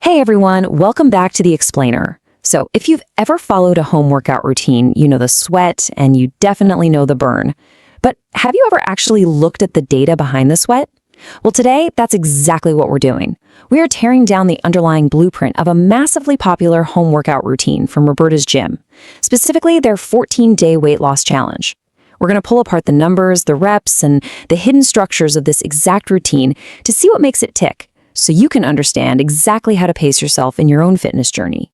Hey everyone, welcome back to The Explainer. So if you've ever followed a home workout routine, you know the sweat and you definitely know the burn. But have you ever actually looked at the data behind the sweat? Well, today, that's exactly what we're doing. We are tearing down the underlying blueprint of a massively popular home workout routine from Roberta's gym, specifically their 14-day weight loss challenge. We're going to pull apart the numbers, the reps, and the hidden structures of this exact routine to see what makes it tick, so you can understand exactly how to pace yourself in your own fitness journey.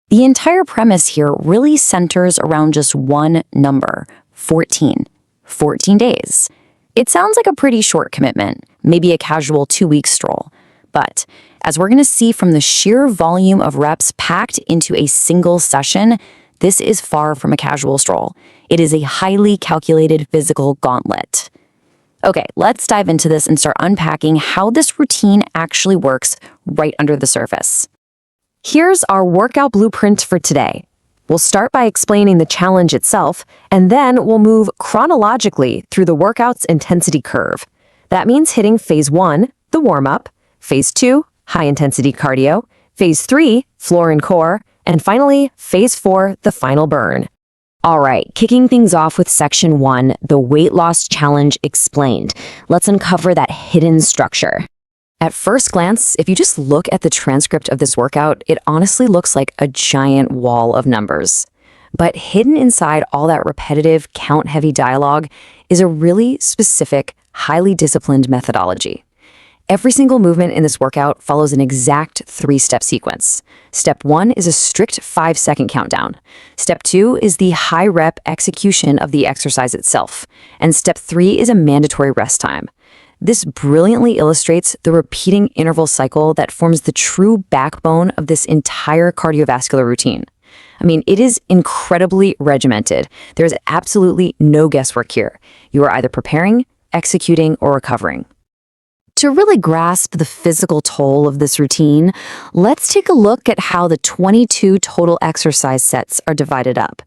The entire premise here really centers around just one number, 14. 14 days. It sounds like a pretty short commitment, maybe a casual 2-week stroll. But as we're going to see from the sheer volume of reps packed into a single session, this is far from a casual stroll. It is a highly calculated physical gauntlet. Okay, let's dive into this and start unpacking how this routine actually works right under the surface. Here's our workout blueprint for today. We'll start by explaining the challenge itself, and then we'll move chronologically through the workout's intensity curve. That means hitting phase 1, the warm-up, phase 2, high-intensity cardio, phase 3, floor and core, and finally, phase 4, the final burn. All right, kicking things off with section 1, the weight loss challenge explained. Let's uncover that hidden structure. At first glance, if you just look at the transcript of this workout, it honestly looks like a giant wall of numbers. But hidden inside all that repetitive, count-heavy dialogue is a really specific, highly disciplined methodology. Every single movement in this workout follows an exact 3-step sequence. Step 1 is a strict 5-second countdown. Step 2 is the high-rep execution of the exercise itself. And step 3 is a mandatory rest time. This brilliantly illustrates the repeating interval cycle that forms the true backbone of this entire cardiovascular routine. I mean, it is incredibly regimented. There's absolutely no guesswork here. You are either preparing, executing, or recovering. To really grasp the physical toll of this routine, let's take a look at how the 22 total exercise sets are divided up.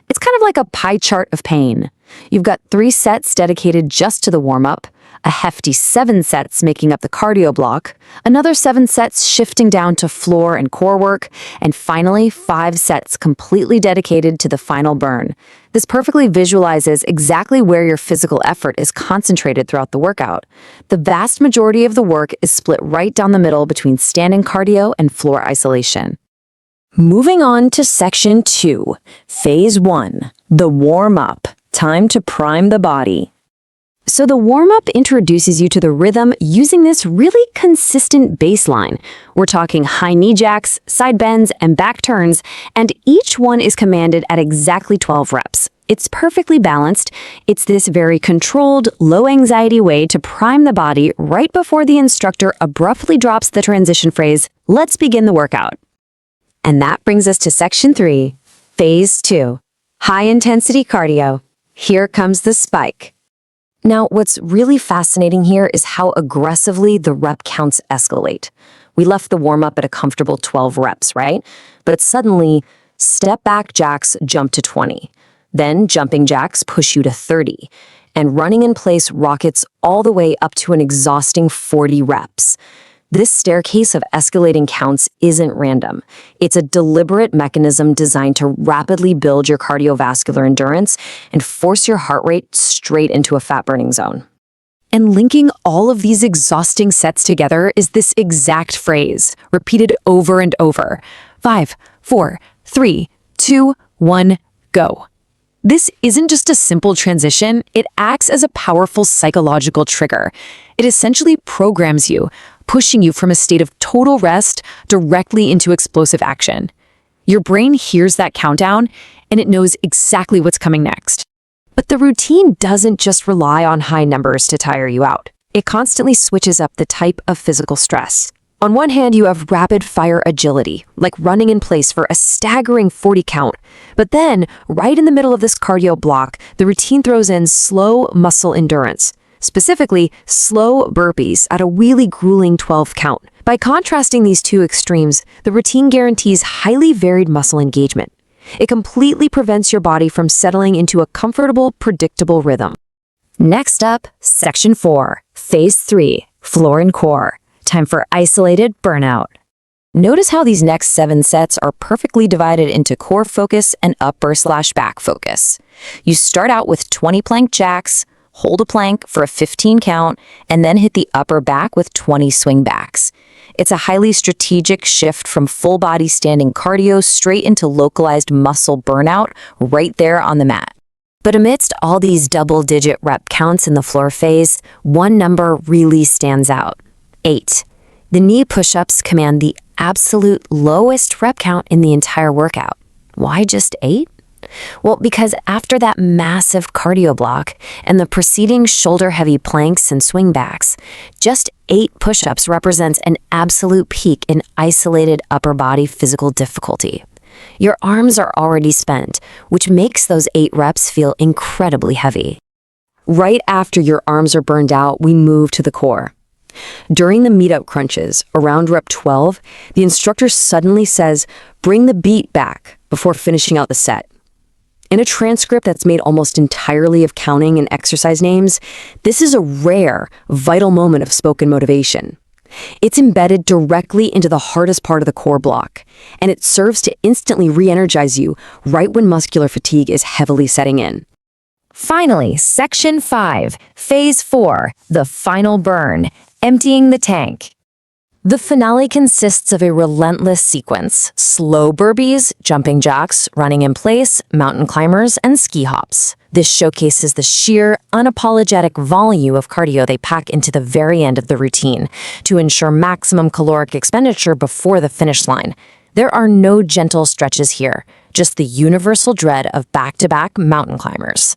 It's kind of like a pie chart of pain. You've got 3 sets dedicated just to the warm-up, a hefty 7 sets making up the cardio block, another 7 sets shifting down to floor and core work, and finally 5 sets completely dedicated to the final burn. This perfectly visualizes exactly where your physical effort is concentrated throughout the workout. The vast majority of the work is split right down the middle between standing cardio and floor isolation. Moving on to section 2, phase 1, the warm-up, time to prime the body. So the warm-up introduces you to the rhythm using this really consistent baseline. We're talking high knee jacks, side bends, and back turns, and each one is commanded at exactly 12 reps. It's perfectly balanced. It's this very controlled, low-anxiety way to prime the body right before the instructor abruptly drops the transition phrase, "Let's begin the workout." And that brings us to section 3, phase 2, high-intensity cardio. Here comes the spike. Now, what's really fascinating here is how aggressively the rep counts escalate. We left the warm-up at a comfortable 12 reps, right? But suddenly, step-back jacks jump to 20. Then jumping jacks push you to 30. And running in place rockets all the way up to an exhausting 40 reps. This staircase of escalating counts isn't random. It's a deliberate mechanism designed to rapidly build your cardiovascular endurance and force your heart rate straight into a fat-burning zone. And linking all of these exhausting sets together is this exact phrase, repeated over and over. 5, 4, 3, 2, 1, go. This isn't just a simple transition, it acts as a powerful psychological trigger. It essentially programs you, pushing you from a state of total rest directly into explosive action. Your brain hears that countdown, and it knows exactly what's coming next. But the routine doesn't just rely on high numbers to tire you out. It constantly switches up the type of physical stress. On one hand, you have rapid-fire agility, like running in place for a staggering 40 count. But then, right in the middle of this cardio block, the routine throws in slow muscle endurance. Specifically, slow burpees at a really grueling 12 count. By contrasting these two extremes, the routine guarantees highly varied muscle engagement. It completely prevents your body from settling into a comfortable, predictable rhythm. Next up, section 4, phase 3, floor and core. Time for isolated burnout. Notice how these next 7 sets are perfectly divided into core focus and upper/back focus. You start out with 20 plank jacks, hold a plank for a 15 count, and then hit the upper back with 20 swing backs. It's a highly strategic shift from full body standing cardio straight into localized muscle burnout right there on the mat. But amidst all these double-digit rep counts in the floor phase, one number really stands out: 8. The knee push-ups command the absolute lowest rep count in the entire workout. Why just 8? Well, because after that massive cardio block and the preceding shoulder-heavy planks and swing backs, just 8 push-ups represents an absolute peak in isolated upper body physical difficulty. Your arms are already spent, which makes those 8 reps feel incredibly heavy. Right after your arms are burned out, we move to the core. During the meetup crunches, around rep 12, the instructor suddenly says, "Bring the beat back," before finishing out the set. In a transcript that's made almost entirely of counting and exercise names, this is a rare, vital moment of spoken motivation. It's embedded directly into the hardest part of the core block, and it serves to instantly re-energize you right when muscular fatigue is heavily setting in. Finally, Section 5, Phase 4, the final burn, emptying the tank. The finale consists of a relentless sequence: slow burpees, jumping jacks, running in place, mountain climbers, and ski hops. This showcases the sheer, unapologetic volume of cardio they pack into the very end of the routine to ensure maximum caloric expenditure before the finish line. There are no gentle stretches here, just the universal dread of back-to-back mountain climbers.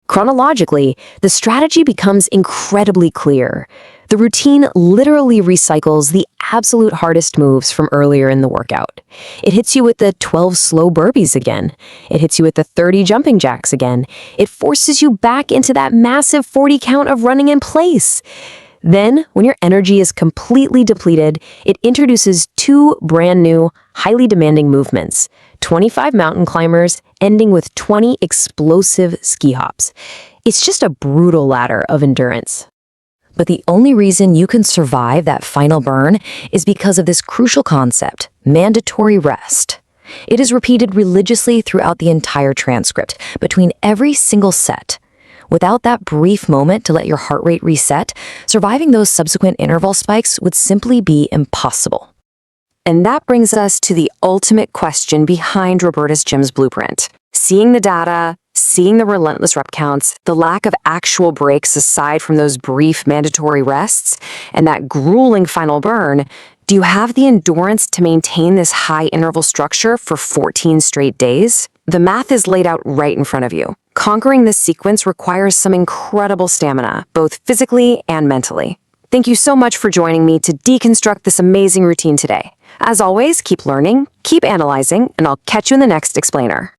Chronologically, the strategy becomes incredibly clear. The routine literally recycles the absolute hardest moves from earlier in the workout. It hits you with the 12 slow burpees again. It hits you with the 30 jumping jacks again. It forces you back into that massive 40 count of running in place. Then, when your energy is completely depleted, it introduces 2 brand new, highly demanding movements: 25 mountain climbers, ending with 20 explosive ski hops. It's just a brutal ladder of endurance. But the only reason you can survive that final burn is because of this crucial concept: mandatory rest. It is repeated religiously throughout the entire transcript, between every single set. Without that brief moment to let your heart rate reset, surviving those subsequent interval spikes would simply be impossible. And that brings us to the ultimate question behind Roberta's Gym's blueprint. Seeing the data, seeing the relentless rep counts, the lack of actual breaks aside from those brief mandatory rests, and that grueling final burn, do you have the endurance to maintain this high interval structure for 14 straight days? The math is laid out right in front of you. Conquering this sequence requires some incredible stamina, both physically and mentally. Thank you so much for joining me to deconstruct this amazing routine today. As always, keep learning, keep analyzing, and I'll catch you in the next explainer.